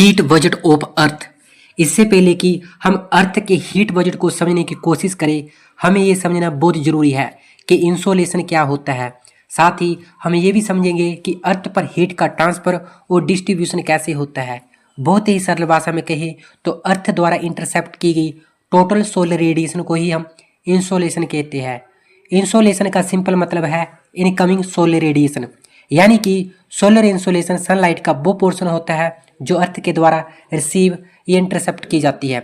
Heat budget of earth. इससे पहले कि हम अर्थ के हीट बजट को समझने की कोशिश करें, हमें ये समझना बहुत जरूरी है कि इंसोलेशन क्या होता है। साथ ही हम ये भी समझेंगे कि अर्थ पर हीट का ट्रांसफर और डिस्ट्रीब्यूशन कैसे होता है। बहुत ही सरल भाषा में कहें तो अर्थ द्वारा इंटरसेप्ट की गई टोटल सोलर रेडिएशन को ही हम इंसोलेशन कहते हैं। इंसोलेशन का सिंपल मतलब है इनकमिंग सोलर रेडिएशन, यानी कि सोलर इंसोलेशन सनलाइट का वो पोर्शन होता है जो अर्थ के द्वारा रिसीव या इंटरसेप्ट की जाती है।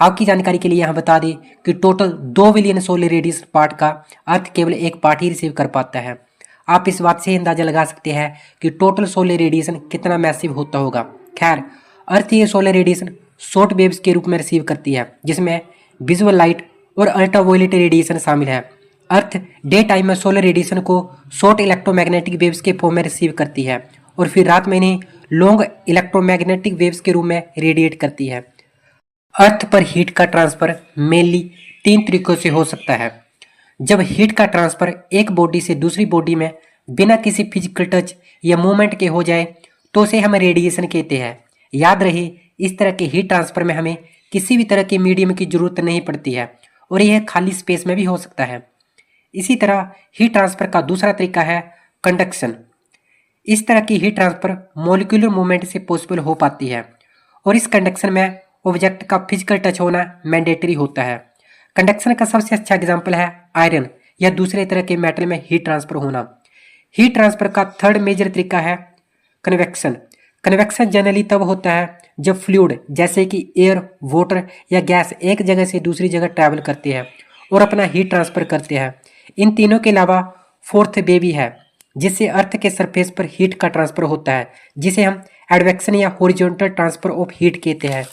आपकी जानकारी के लिए यहाँ बता दें कि total 2 billion solar radiation part का अर्थ केवल एक पार्ट ही रिसीव कर पाता है। आप इस बात से अंदाजा लगा सकते हैं कि टोटल सोलर रेडिएशन कितना मैसिव होता होगा। खैर, अर्थ ये सोलर रेडिएशन शॉर्ट वेव्स के रूप में रिसीव करती है, जिसमें विजुअल लाइट और अल्ट्रावायलेट रेडिएशन शामिल है। अर्थ डे टाइम में सोलर रेडिएशन को शॉर्ट इलेक्ट्रोमैग्नेटिक वेव्स के फॉर्म में रिसीव करती है और फिर रात में इन्हें लॉन्ग इलेक्ट्रोमैग्नेटिक वेव्स के रूप में रेडिएट करती है। अर्थ पर हीट का ट्रांसफर मेनली 3 तरीकों से हो सकता है। जब हीट का ट्रांसफर एक बॉडी से दूसरी बॉडी में बिना किसी फिजिकल टच या मूवमेंट के हो जाए तो उसे हम रेडिएशन कहते हैं। याद रहे, इस तरह के हीट ट्रांसफर में हमें किसी भी तरह के मीडियम की जरूरत नहीं पड़ती है और यह खाली स्पेस में भी हो सकता है। इसी तरह हीट ट्रांसफर का दूसरा तरीका है कंडक्शन। इस तरह की हीट ट्रांसफर मॉलिक्यूलर मूवमेंट से पॉसिबल हो पाती है और इस कंडक्शन में ऑब्जेक्ट का फिजिकल टच होना मैंडेटरी होता है। कंडक्शन का सबसे अच्छा एग्जाम्पल है आयरन या दूसरे तरह के मेटल में हीट ट्रांसफर होना। हीट ट्रांसफर का थर्ड मेजर तरीका है कन्वेक्शन। कन्वेक्शन जनरली तब होता है जब फ्लूइड जैसे कि एयर, वाटर या गैस एक जगह से दूसरी जगह ट्रैवल करते हैं और अपना हीट ट्रांसफर करते हैं। इन तीनों के अलावा फोर्थ वे भी है जिससे अर्थ के सरफेस पर हीट का ट्रांसफर होता है, जिसे हम एडवेक्शन या हॉरिजॉन्टल ट्रांसफर ऑफ हीट कहते हैं।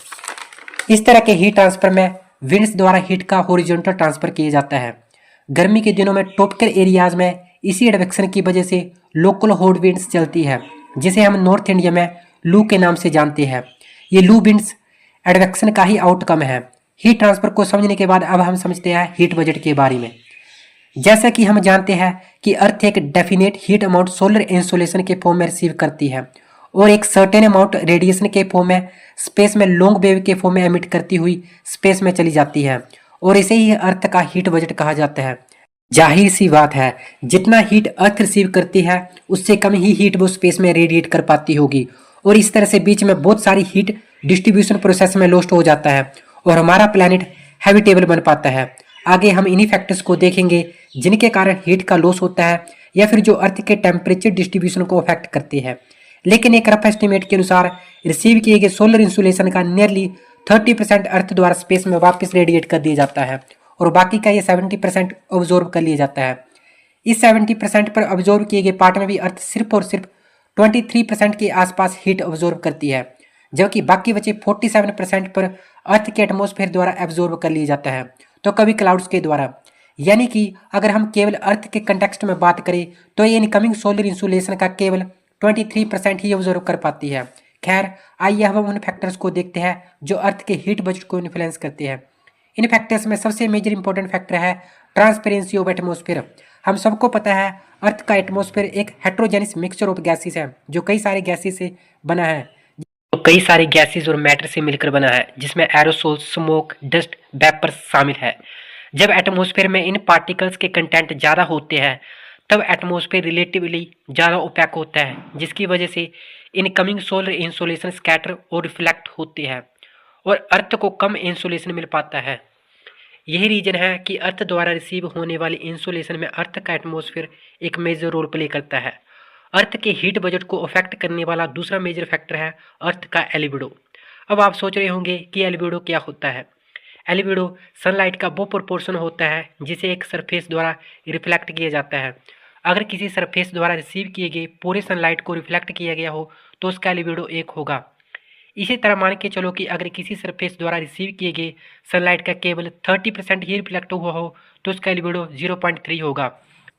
इस तरह के हीट ट्रांसफर में विंड्स द्वारा हीट का हॉरिजॉन्टल ट्रांसफर किया जाता है। गर्मी के दिनों में ट्रॉपिकल एरियाज में इसी एडवेक्शन की वजह से लोकल हॉट विंड्स चलती है, जिसे हम नॉर्थ इंडिया में लू के नाम से जानते हैं। ये लू विंड्स एडवेक्शन का ही आउटकम है। हीट ट्रांसफर को समझने के बाद अब हम समझते हैं हीट बजट के बारे में। जैसा कि हम जानते हैं कि अर्थ एक definite heat amount solar insolation के फॉर्म में रिसीव करती है और एक सर्टेन अमाउंट रेडिएशन के फॉर्म में स्पेस में लॉन्ग वेव के फॉर्म में एमिट करती हुई स्पेस में चली जाती है और इसे ही अर्थ का हीट बजट कहा जाता है। जाहिर सी बात है, जितना हीट अर्थ रिसीव करती है उससे कम ही हीट वो स्पेस में रेडिएट कर पाती होगी और इस तरह से बीच में बहुत सारी हीट डिस्ट्रीब्यूशन प्रोसेस में लॉस्ट हो जाता है और हमारा प्लैनेट हैबिटेबल बन पाता है। आगे हम इन्हीं फैक्टर्स को देखेंगे जिनके कारण हीट का लॉस होता है या फिर जो अर्थ के टेम्परेचर डिस्ट्रीब्यूशन को अफेक्ट करते हैं। लेकिन एक रफ एस्टिमेट के अनुसार रिसीव किए गए सोलर इंसुलेशन का नियरली 30% अर्थ द्वारा स्पेस में वापस रेडिएट कर दिया जाता है और बाकी का ये 70% ऑब्जॉर्व कर लिया जाता है। इस 70% पर ऑब्जॉर्व किए गए पार्ट में भी अर्थ सिर्फ और सिर्फ 23% के आसपास हीट ऑब्जॉर्व करती है, जबकि बाकी बचे 47% पर अर्थ के एटमॉस्फेयर द्वारा एब्जॉर्व कर लिया जाता है, तो कभी क्लाउड्स के द्वारा। यानी कि अगर हम केवल अर्थ के कंटेक्स्ट में बात करें तो ये इनकमिंग सोलर इंसुलेशन का केवल 23% ही ऑब्जर्व कर पाती है। खैर, आइए हम उन फैक्टर्स को देखते हैं जो अर्थ के हीट बजट को इन्फ्लुएंस करते हैं। इन फैक्टर्स में सबसे मेजर इंपॉर्टेंट फैक्टर है ट्रांसपेरेंसी ऑफ एटमॉस्फेयर। हम सबको पता है अर्थ का एटमॉस्फेयर एक हेट्रोजेनिस मिक्सचर ऑफ गैसेस है जो कई सारे गैसेस से बना है, कई सारे गैसेस और मैटर से मिलकर बना है, जिसमें एरोसोल, स्मोक, डस्ट, वेपर शामिल है। जब एटमॉस्फेयर में इन पार्टिकल्स के कंटेंट ज़्यादा होते हैं तब एटमॉस्फेयर रिलेटिवली ज़्यादा ओपैक होता है, जिसकी वजह से इनकमिंग सोलर इंसोलेशन स्कैटर और रिफ्लेक्ट होते हैं और अर्थ को कम इंसोलेशन मिल पाता है। यही रीजन है कि अर्थ द्वारा रिसीव होने वाली इंसोलेशन में अर्थ का एटमॉस्फेयर एक मेजर रोल प्ले करता है। अर्थ के हीट बजट को अफेक्ट करने वाला दूसरा मेजर फैक्टर है अर्थ का एल्बिडो। अब आप सोच रहे होंगे कि एल्बिडो क्या होता है। एल्बिडो सनलाइट का वो प्रोपोर्शन होता है जिसे एक सरफेस द्वारा रिफ्लेक्ट किया जाता है। अगर किसी सरफेस द्वारा रिसीव किए गए पूरे सनलाइट को रिफ्लेक्ट किया गया हो तो उसका एल्बिडो 1 होगा। इसी तरह मान के चलो कि अगर किसी सरफेस द्वारा रिसीव किए गए सनलाइट का केवल 30% ही रिफ्लेक्ट हुआ हो तो उसका एल्बिडो 0.3 होगा।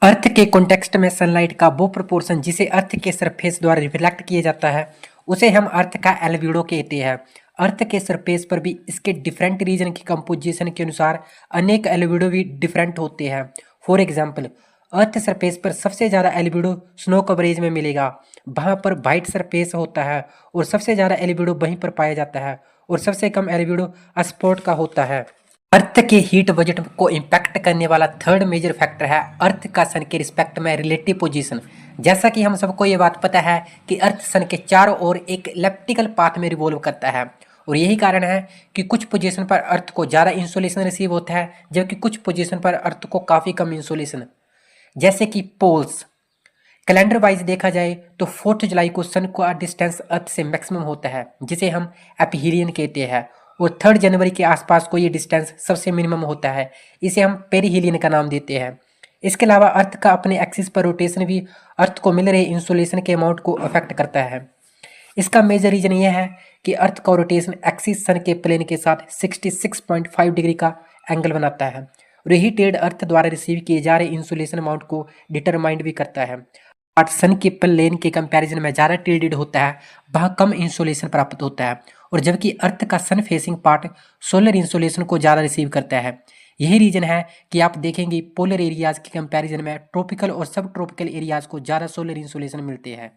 अर्थ के कॉन्टेक्स्ट में सनलाइट का वो प्रोपोर्शन जिसे अर्थ के सरफेस द्वारा रिफ्लेक्ट किया जाता है उसे हम अर्थ का एल्बिडो कहते हैं। अर्थ के सरफेस पर भी इसके डिफरेंट रीजन की कंपोजिशन के अनुसार अनेक एल्बिडो भी डिफरेंट होते हैं। फॉर एग्जाम्पल, अर्थ सरफेस पर सबसे ज़्यादा एल्बिडो स्नो कवरेज में मिलेगा, वहाँ पर वाइट सरफेस होता है और सबसे ज़्यादा एल्बिडो वहीं पर पाया जाता है और सबसे कम एल्बिडो स्पॉट का होता है। अर्थ के हीट बजट को इम्पैक्ट करने वाला थर्ड मेजर फैक्टर है अर्थ का सन के रिस्पेक्ट में रिलेटिव पोजीशन। जैसा कि हम सबको ये बात पता है कि अर्थ सन के चारों ओर एक इलिप्टिकल पाथ में रिवॉल्व करता है और यही कारण है कि कुछ पोजीशन पर अर्थ को ज़्यादा इंसोलेशन रिसीव होता है जबकि कुछ पोजीशन पर अर्थ को काफ़ी कम इंसोलेशन। जैसे कि पोल्स, कैलेंडर वाइज देखा जाए तो 4 जुलाई को सन का डिस्टेंस अर्थ से मैक्सिमम होता है जिसे हम एपीहिलियन कहते हैं और 3 जनवरी के आसपास को ये डिस्टेंस सबसे मिनिमम होता है, इसे हम पेरीहिलियन का नाम देते हैं। इसके अलावा अर्थ का अपने एक्सिस पर रोटेशन भी अर्थ को मिल रहे इंसोलेशन के अमाउंट को अफेक्ट करता है। इसका मेजर रीजन यह है कि अर्थ का रोटेशन एक्सिस सन के प्लेन के साथ 66.5 डिग्री का एंगल बनाता है और यही ट्रेड अर्थ द्वारा रिसीव किए जा रहे इंसुलेशन अमाउंट को डिटरमाइंड भी करता है। पार्ट सन के प्लेन के कंपैरिजन में ज़्यादा ट्रेडेड होता है वहाँ कम इंसुलेशन प्राप्त होता है और जबकि अर्थ का सन फेसिंग पार्ट सोलर इंसुलेशन को ज़्यादा रिसीव करता है। यही रीजन है कि आप देखेंगे पोलर एरियाज़ के कंपैरिजन में ट्रॉपिकल और सब ट्रॉपिकल एरियाज़ को ज़्यादा सोलर इंसुलेशन मिलते हैं।